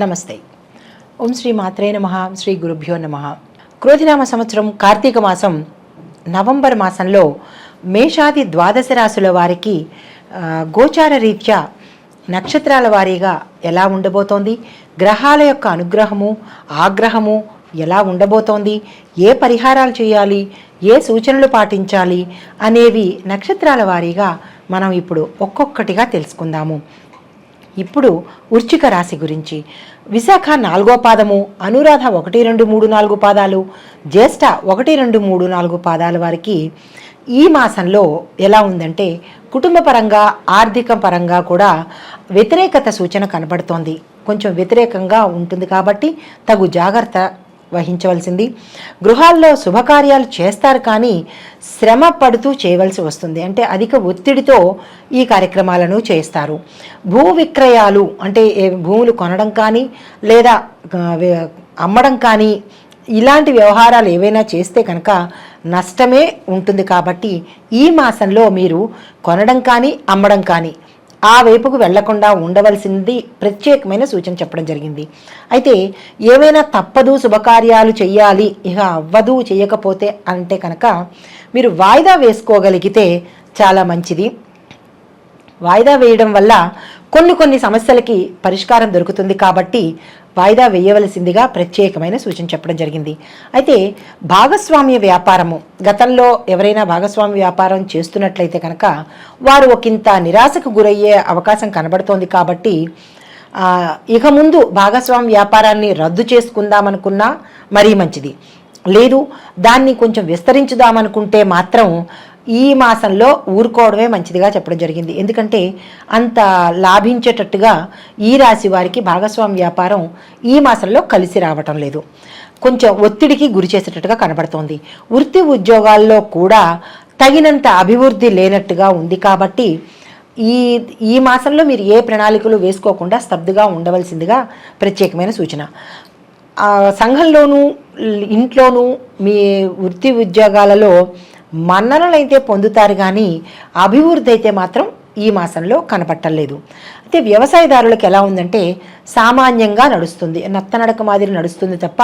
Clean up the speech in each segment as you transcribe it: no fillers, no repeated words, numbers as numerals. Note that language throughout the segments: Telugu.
నమస్తే. ఓం శ్రీ మాత్రే నమః. శ్రీ గురుభ్యో నమః. క్రోధినామ సంవత్సరం కార్తీక మాసం నవంబర్ మాసంలో మేషాది ద్వాదశ రాశుల వారికి గోచార రీత్యా నక్షత్రాల వారీగా ఎలా ఉండబోతోంది, గ్రహాల యొక్క అనుగ్రహము ఆగ్రహము ఎలా ఉండబోతోంది, ఏ పరిహారాలు చేయాలి, ఏ సూచనలు పాటించాలి అనేవి నక్షత్రాల వారీగా మనం ఇప్పుడు ఒక్కొక్కటిగా తెలుసుకుందాము. ఇప్పుడు వృశ్చిక రాశి గురించి. విశాఖ 4వ పాదము, అనురాధ 1, 2, 3, 4 పాదాలు, జ్యేష్ఠ 1, 2, 3, 4 పాదాల వారికి ఈ మాసంలో ఎలా ఉందంటే కుటుంబ పరంగా ఆర్థిక పరంగా కూడా వ్యతిరేకత సూచన కనబడుతోంది. కొంచెం వ్యతిరేకంగా ఉంటుంది కాబట్టి తగు జాగ్రత్త వహించవలసింది. గృహాల్లో శుభకార్యాలు చేస్తారు కానీ శ్రమ పడుతూ చేయవలసి వస్తుంది. అంటే అధిక ఒత్తిడితో ఈ కార్యక్రమాలను చేస్తారు. భూ విక్రయాలు అంటే భూములు కొనడం కానీ లేదా అమ్మడం కానీ ఇలాంటి వ్యవహారాలు ఏవైనా చేస్తే కనుక నష్టమే ఉంటుంది. కాబట్టి ఈ మాసంలో మీరు కొనడం కానీ అమ్మడం కానీ ఆ వైపుకు వెళ్లకుండా ఉండవలసింది ప్రత్యేకమైన సూచన చెప్పడం జరిగింది. అయితే ఏమైనా తప్పదు, శుభకార్యాలు చెయ్యాలి, ఇక అవ్వదు చేయకపోతే అంటే కనుక మీరు వాయిదా వేసుకోగలిగితే చాలా మంచిది. వాయిదా వేయడం వల్ల కొన్ని సమస్యలకి పరిష్కారం దొరుకుతుంది. కాబట్టి వాయిదా వేయవలసిందిగా ప్రత్యేకమైన సూచన చెప్పడం జరిగింది. అయితే భాగస్వామ్య వ్యాపారము, గతంలో ఎవరైనా భాగస్వామ్య వ్యాపారం చేస్తున్నట్లయితే కనుక వారు ఒకంత నిరాశకు గురయ్యే అవకాశం కనబడుతోంది. కాబట్టి ఇక ముందు భాగస్వామ్య వ్యాపారాన్ని రద్దు చేసుకుందామనుకున్నా మరీ మంచిది. లేదు దాన్ని కొంచెం విస్తరించుదామనుకుంటే మాత్రం ఈ మాసంలో ఊరుకోవడమే మంచిదిగా చెప్పడం జరిగింది. ఎందుకంటే అంత లాభించేటట్టుగా ఈ రాశి వారికి భాగస్వామ్య వ్యాపారం ఈ మాసంలో కలిసి రావటం లేదు. కొంచెం ఒత్తిడికి గురి చేసేటట్టుగా కనబడుతోంది. వృత్తి ఉద్యోగాల్లో కూడా తగినంత అభివృద్ధి లేనట్టుగా ఉంది. కాబట్టి ఈ మాసంలో మీరు ఏ ప్రణాళికలు వేసుకోకుండా స్తబ్దుగా ఉండవలసిందిగా ప్రత్యేకమైన సూచన. సంఘంలోనూ ఇంట్లోనూ మీ వృత్తి ఉద్యోగాలలో మన్ననలు అయితే పొందుతారు కానీ అభివృద్ధి అయితే మాత్రం ఈ మాసంలో కనపట్టలేదు. అయితే వ్యవసాయదారులకు ఎలా ఉందంటే సామాన్యంగా నడుస్తుంది, నత్తనడక మాదిరి నడుస్తుంది తప్ప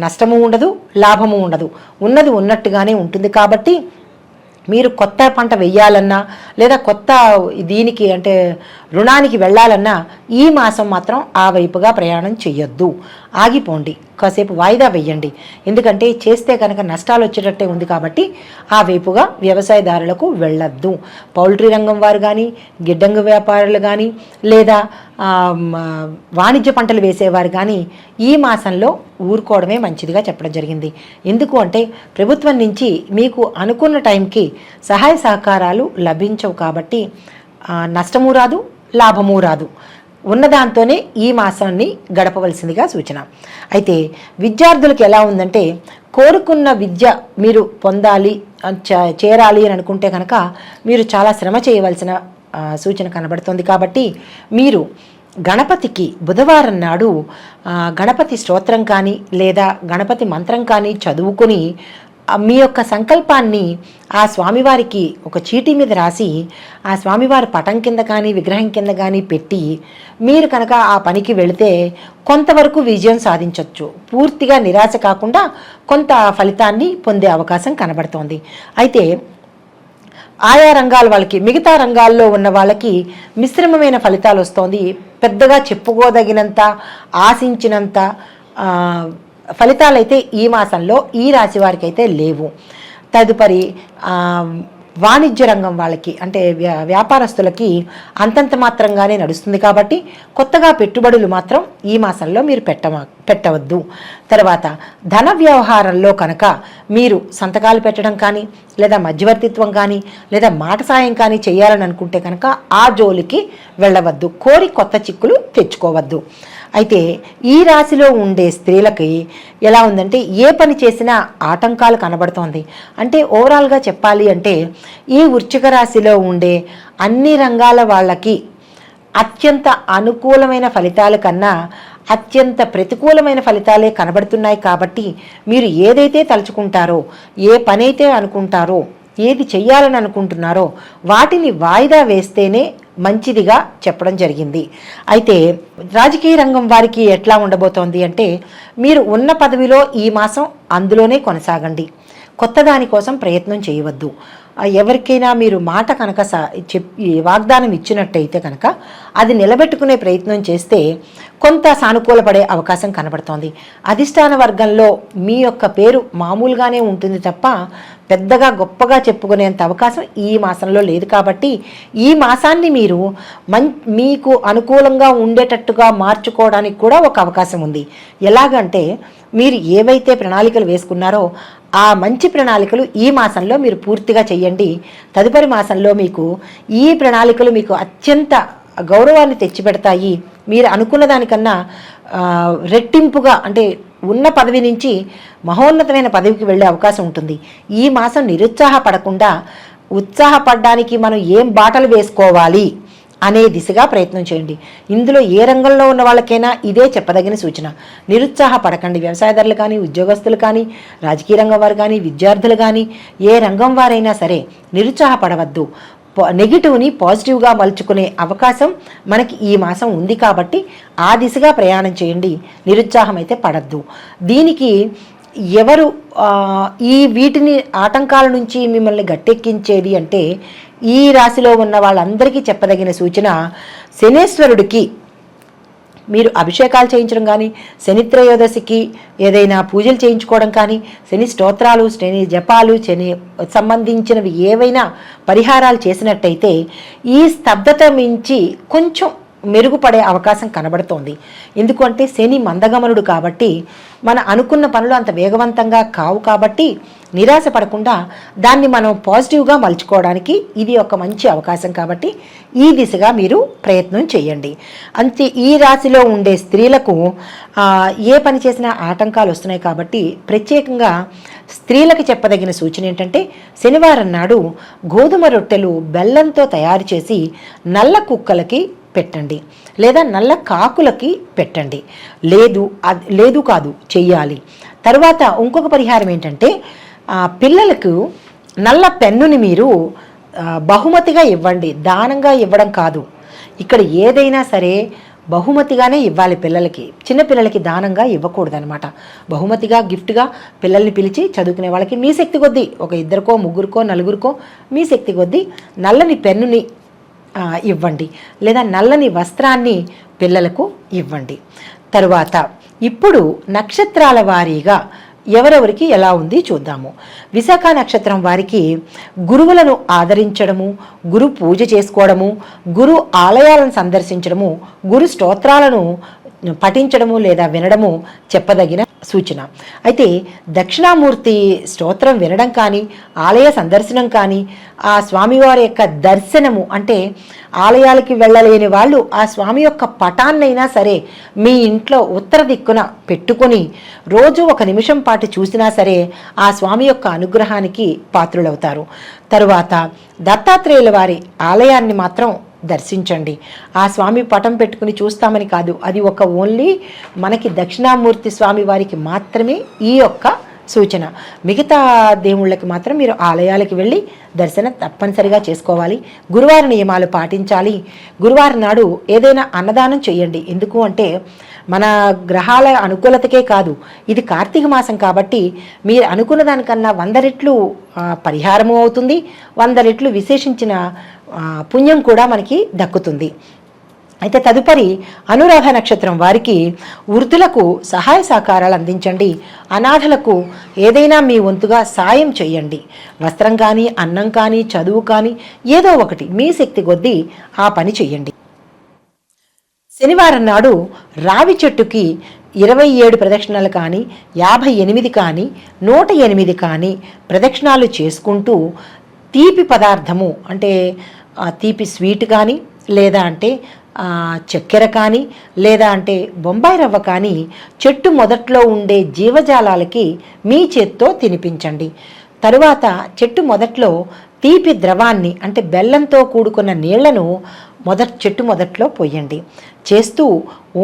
నష్టము ఉండదు, లాభము ఉండదు, ఉన్నది ఉన్నట్టుగానే ఉంటుంది. కాబట్టి మీరు కొత్త పంట వెయ్యాలన్నా లేదా కొత్త దీనికి అంటే రుణానికి వెళ్ళాలన్నా ఈ మాసం మాత్రం ఆ వైపుగా ప్రయాణం చెయ్యొద్దు, ఆగిపోండి, కాసేపు వాయిదా వెయ్యండి. ఎందుకంటే చేస్తే కనుక నష్టాలు వచ్చేటట్టే ఉంది. కాబట్టి ఆ వైపుగా వ్యవసాయదారులకు వెళ్ళొద్దు. పౌల్ట్రీ రంగం వారు కానీ, గిడ్డంగి వ్యాపారులు కానీ లేదా వాణిజ్య పంటలు వేసేవారు కానీ ఈ మాసంలో ఊరుకోవడమే మంచిదిగా చెప్పడం జరిగింది. ఎందుకు అంటే ప్రభుత్వం నుంచి మీకు అనుకున్న టైంకి సహాయ సహకారాలు లభించవు. కాబట్టి నష్టము రాదు, లాభము రాదు. ఉన్నదాంతోనే ఈ మాసాన్ని గడపవలసిందిగా సూచన. అయితే విద్యార్థులకు ఎలా ఉందంటే కోరుకున్న విద్య మీరు పొందాలి, చేరాలి అని అనుకుంటే కనుక మీరు చాలా శ్రమ చేయవలసిన సూచన కనబడుతుంది. కాబట్టి మీరు గణపతికి బుధవారం నాడు గణపతి స్తోత్రం కానీ లేదా గణపతి మంత్రం కానీ చదువుకొని మీ యొక్క సంకల్పాన్ని ఆ స్వామివారికి ఒక చీటీ మీద రాసి ఆ స్వామివారి పటం కింద కానీ విగ్రహం కింద కానీ పెట్టి మీరు కనుక ఆ పనికి వెళితే కొంతవరకు విజయం సాధించవచ్చు. పూర్తిగా నిరాశ కాకుండా కొంత ఫలితాన్ని పొందే అవకాశం కనబడుతోంది. అయితే ఆయా రంగాల వాళ్ళకి, మిగతా రంగాల్లో ఉన్న వాళ్ళకి మిశ్రమమైన ఫలితాలు వస్తోంది. పెద్దగా చెప్పుకోదగినంత ఆశించినంత ఫలితాలైతే ఈ మాసంలో ఈ రాశి వారికి అయితే లేవు. తదుపరి వాణిజ్య రంగం వాళ్ళకి అంటే వ్యాపారస్తులకి అంతంత మాత్రంగానే నడుస్తుంది. కాబట్టి కొత్తగా పెట్టుబడులు మాత్రం ఈ మాసంలో మీరు పెట్టవద్దు. తర్వాత ధన వ్యవహారంలో కనుక మీరు సంతకాలు పెట్టడం కానీ లేదా మధ్యవర్తిత్వం కానీ లేదా మాట సాయం కానీ చేయాలని అనుకుంటే కనుక ఆ జోలికి వెళ్ళవద్దు. కోరి కొత్త చిక్కులు తెచ్చుకోవద్దు. అయితే ఈ రాశిలో ఉండే స్త్రీలకి ఎలా ఉందంటే ఏ పని చేసినా ఆటంకాలు కనబడుతోంది. అంటే ఓవరాల్గా చెప్పాలి అంటే ఈ వృశ్చిక రాశిలో ఉండే అన్ని రంగాల వాళ్ళకి అత్యంత అనుకూలమైన ఫలితాల కన్నా అత్యంత ప్రతికూలమైన ఫలితాలే కనబడుతున్నాయి. కాబట్టి మీరు ఏదైతే తలుచుకుంటారో, ఏ పనైతే అనుకుంటారో, ఏది చెయ్యాలని అనుకుంటున్నారో వాటిని వాయిదా వేస్తేనే మంచిదిగా చెప్పడం జరిగింది. అయితే రాజకీయ రంగం వారికి ఎట్లా ఉండబోతోంది అంటే, మీరు ఉన్న పదవిలో ఈ మాసం అందులోనే కొనసాగండి, కొత్త దానికోసం ప్రయత్నం చేయవద్దు. ఎవరికైనా మీరు మాట కనుక వాగ్దానం ఇచ్చినట్టయితే కనుక అది నిలబెట్టుకునే ప్రయత్నం చేస్తే కొంత సానుకూలపడే అవకాశం కనబడుతోంది. అధిష్టాన వర్గంలో మీ యొక్క పేరు మామూలుగానే ఉంటుంది తప్ప పెద్దగా గొప్పగా చెప్పుకునేంత అవకాశం ఈ మాసంలో లేదు. కాబట్టి ఈ మాసాన్ని మీరు మీకు అనుకూలంగా ఉండేటట్టుగా మార్చుకోవడానికి కూడా ఒక అవకాశం ఉంది. ఎలాగంటే, మీరు ఏవైతే ప్రణాళికలు వేసుకున్నారో ఆ మంచి ప్రణాళికలు ఈ మాసంలో మీరు పూర్తిగా చేయండి. తదుపరి మాసంలో మీకు ఈ ప్రణాళికలు మీకు అత్యంత గౌరవాన్ని తెచ్చిపెడతాయి. మీరు అనుకున్న దానికన్నా రెట్టింపుగా, అంటే ఉన్న పదవి నుంచి మహోన్నతమైన పదవికి వెళ్ళే అవకాశం ఉంటుంది. ఈ మాసం నిరుత్సాహపడకుండా ఉత్సాహపడడానికి మనం ఏం బాటలు వేసుకోవాలి అనే దిశగా ప్రయత్నం చేయండి. ఇందులో ఏ రంగంలో ఉన్న వాళ్ళకైనా ఇదే చెప్పదగిన సూచన. నిరుత్సాహపడకండి. వ్యవసాయదారులు కానీ, ఉద్యోగస్తులు కానీ, రాజకీయ రంగం వారు కానీ, విద్యార్థులు కానీ, ఏ రంగం వారైనా సరే నిరుత్సాహపడవద్దు. నెగిటివ్ని పాజిటివ్గా మలుచుకునే అవకాశం మనకి ఈ మాసం ఉంది. కాబట్టి ఆ దిశగా ప్రయాణం చేయండి, నిరుత్సాహం అయితే పడద్దు. దీనికి ఎవరు ఈ వీటిని ఆటంకాల నుంచి మిమ్మల్ని గట్టెక్కించేది అంటే, ఈ రాశిలో ఉన్న వాళ్ళందరికీ చెప్పదగిన సూచన, శనేశ్వరుడికి మీరు అభిషేకాలు చేయించడం కానీ, శని త్రయోదశికి ఏదైనా పూజలు చేయించుకోవడం కానీ, శని స్తోత్రాలు, శని జపాలు, శని సంబంధించినవి ఏవైనా పరిహారాలు చేసినట్టయితే ఈ స్తబ్దత మించి కొంచెం మెరుగుపడే అవకాశం కనబడుతోంది. ఎందుకంటే శని మందగమనుడు కాబట్టి మన అనుకున్న పనులు అంత వేగవంతంగా కావు. కాబట్టి నిరాశ పడకుండా దాన్ని మనం పాజిటివ్గా మలుచుకోవడానికి ఇది ఒక మంచి అవకాశం. కాబట్టి ఈ దిశగా మీరు ప్రయత్నం చేయండి. అంతే, ఈ రాశిలో ఉండే స్త్రీలకు ఏ పని చేసినా ఆటంకాలు వస్తున్నాయి. కాబట్టి ప్రత్యేకంగా స్త్రీలకు చెప్పదగిన సూచన ఏంటంటే, శనివారం నాడు గోధుమ రొట్టెలు బెల్లంతో తయారు చేసి నల్ల కుక్కలకి పెట్టండి, లేదా నల్ల కాకులకి పెట్టండి. లేదు కాదు, చెయ్యాలి. తర్వాత ఇంకొక పరిహారం ఏంటంటే, పిల్లలకు నల్ల పెన్నుని మీరు బహుమతిగా ఇవ్వండి, దానంగా ఇవ్వడం కాదు. ఇక్కడ ఏదైనా సరే బహుమతిగానే ఇవ్వాలి పిల్లలకి. చిన్నపిల్లలకి దానంగా ఇవ్వకూడదు అనమాట. బహుమతిగా, గిఫ్ట్గా పిల్లల్ని పిలిచి చదువుకునే వాళ్ళకి మీ శక్తి కొద్దీ, ఒక ఇద్దరికో, ముగ్గురికో, నలుగురికో మీ శక్తి కొద్దీ నల్లని పెన్నుని ఇవ్వండి, లేదా నల్లని వస్త్రాన్ని పిల్లలకు ఇవ్వండి. తరువాత ఇప్పుడు నక్షత్రాల వారీగా ఎవరెవరికి ఎలా ఉంది చూద్దాము. విశాఖ నక్షత్రం వారికి గురువులను ఆదరించడము, గురు పూజ చేసుకోవడము, గురు ఆలయాలను సందర్శించడము, గురు స్తోత్రాలను పఠించడము లేదా వినడము చెప్పదగిన సూచన. అయితే దక్షిణామూర్తి స్తోత్రం వినడం కానీ, ఆలయ సందర్శనం కానీ, ఆ స్వామివారి యొక్క దర్శనము, అంటే ఆలయాలకి వెళ్ళలేని వాళ్ళు ఆ స్వామి యొక్క పటాన్నైనా సరే మీ ఇంట్లో ఉత్తర దిక్కున పెట్టుకొని రోజు ఒక నిమిషం పాటు చూసినా సరే ఆ స్వామి యొక్క అనుగ్రహానికి పాత్రులవుతారు. తరువాత దత్తాత్రేయుల వారి ఆలయాన్ని మాత్రం దర్శించండి. ఆ స్వామి పటం పెట్టుకుని చూస్తామని కాదు, అది ఒక ఓన్లీ మనకి దక్షిణామూర్తి స్వామి వారికి మాత్రమే ఈ యొక్క సూచన. మిగతా దేవుళ్ళకి మాత్రం మీరు ఆలయాలకు వెళ్ళి దర్శనం తప్పనిసరిగా చేసుకోవాలి. గురువారం నియమాలు పాటించాలి. గురువారం నాడు ఏదైనా అన్నదానం చేయండి. ఎందుకు అంటే మన గ్రహాల అనుకూలతకే కాదు, ఇది కార్తీక మాసం కాబట్టి మీరు అనుకున్న దానికన్నా 100 రెట్లు పరిహారము అవుతుంది, 100 రెట్లు విశేషించిన పుణ్యం కూడా మనకి దక్కుతుంది. అయితే తదుపరి అనురాధ నక్షత్రం వారికి వృద్ధులకు సహాయ సహకారాలు అందించండి. అనాథలకు ఏదైనా మీ వంతుగా సాయం చేయండి. వస్త్రం కానీ, అన్నం కానీ, చదువు కానీ ఏదో ఒకటి మీ శక్తి కొద్దీ ఆ పని చేయండి. శనివారం నాడు రావి చెట్టుకి 27 ప్రదక్షిణాలు కానీ, 58 కానీ, 108 కానీ ప్రదక్షిణాలు చేసుకుంటూ తీపి పదార్థము, అంటే తీపి స్వీట్ కానీ, లేదా అంటే చక్కెర కానీ, లేదా అంటే బొంబాయి రవ్వ కానీ చెట్టు మొదట్లో ఉండే జీవజాలాలకి మీ చేత్తో తినిపించండి. తరువాత చెట్టు మొదట్లో తీపి ద్రవాన్ని, అంటే బెల్లంతో కూడుకున్న నీళ్లను చెట్టు మొదట్లో పోయండి. చేస్తూ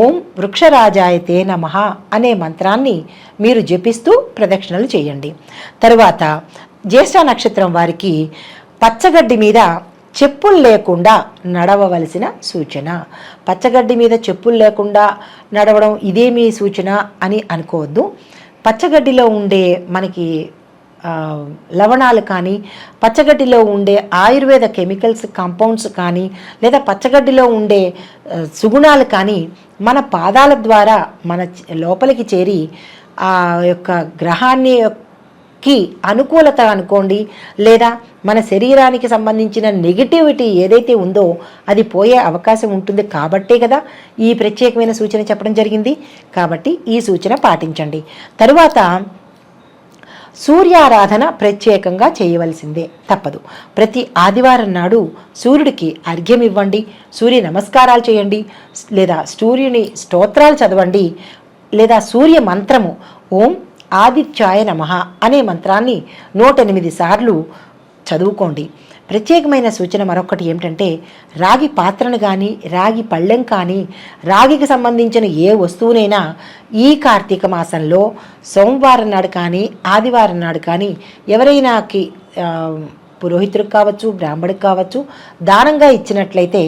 ఓం వృక్షరాజాయతే నమః అనే మంత్రాన్ని మీరు జపిస్తూ ప్రదక్షిణలు చేయండి. తరువాత జ్యేష్ఠ నక్షత్రం వారికి పచ్చగడ్డి మీద చెప్పులు లేకుండా నడవవలసిన సూచన. పచ్చగడ్డి మీద చెప్పులు లేకుండా నడవడం ఇదేమీ సూచన అని అనుకోవద్దు. పచ్చగడ్డిలో ఉండే మనకి లవణాలు కానీ, పచ్చగడ్డిలో ఉండే ఆయుర్వేద కెమికల్స్ కాంపౌండ్స్ కానీ, లేదా పచ్చగడ్డిలో ఉండే సుగుణాలు కానీ మన పాదాల ద్వారా మన లోపలికి చేరి ఆ యొక్క గ్రహానికి అనుకూలత అనుకోండి, లేదా మన శరీరానికి సంబంధించిన నెగిటివిటీ ఏదైతే ఉందో అది పోయే అవకాశం ఉంటుంది. కాబట్టే కదా ఈ ప్రత్యేకమైన సూచన చెప్పడం జరిగింది. కాబట్టి ఈ సూచన పాటించండి. తరువాత సూర్యారాధన ప్రత్యేకంగా చేయవలసిందే, తప్పదు. ప్రతి ఆదివారం నాడు సూర్యుడికి అర్ఘ్యం ఇవ్వండి, సూర్య నమస్కారాలు చేయండి, లేదా సూర్యుని స్తోత్రాలు చదవండి, లేదా సూర్య మంత్రము ఓం ఆదిత్యాయ నమః అనే మంత్రాన్ని 108 సార్లు చదువుకోండి. ప్రత్యేకమైన సూచన మరొకటి ఏమిటంటే, రాగి పాత్రను కానీ, రాగి పళ్ళెం కానీ, రాగికి సంబంధించిన ఏ వస్తువునైనా ఈ కార్తీక మాసంలో సోమవారం నాడు కానీ, ఆదివారం నాడు కానీ ఎవరైనాకి పురోహితుడికి కావచ్చు, బ్రాహ్మడికి కావచ్చు దానంగా ఇచ్చినట్లయితే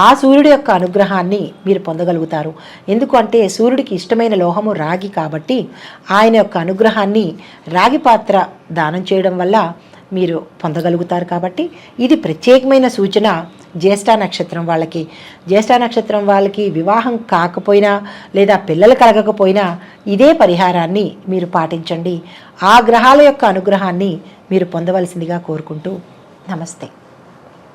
ఆ సూర్యుడి యొక్క అనుగ్రహాన్ని మీరు పొందగలుగుతారు. ఎందుకంటే సూర్యుడికి ఇష్టమైన లోహము రాగి కాబట్టి ఆయన యొక్క అనుగ్రహాన్ని రాగి పాత్ర దానం చేయడం వల్ల మీరు పొందగలుగుతారు. కాబట్టి ఇది ప్రత్యేకమైన సూచన జ్యేష్ఠ నక్షత్రం వాళ్ళకి. జ్యేష్ఠ నక్షత్రం వాళ్ళకి వివాహం కాకపోయినా లేదా పిల్లలు కలగకపోయినా ఇదే పరిహారాన్ని మీరు పాటించండి. ఆ గ్రహాల యొక్క అనుగ్రహాన్ని మీరు పొందవలసిందిగా కోరుకుంటూ నమస్తే.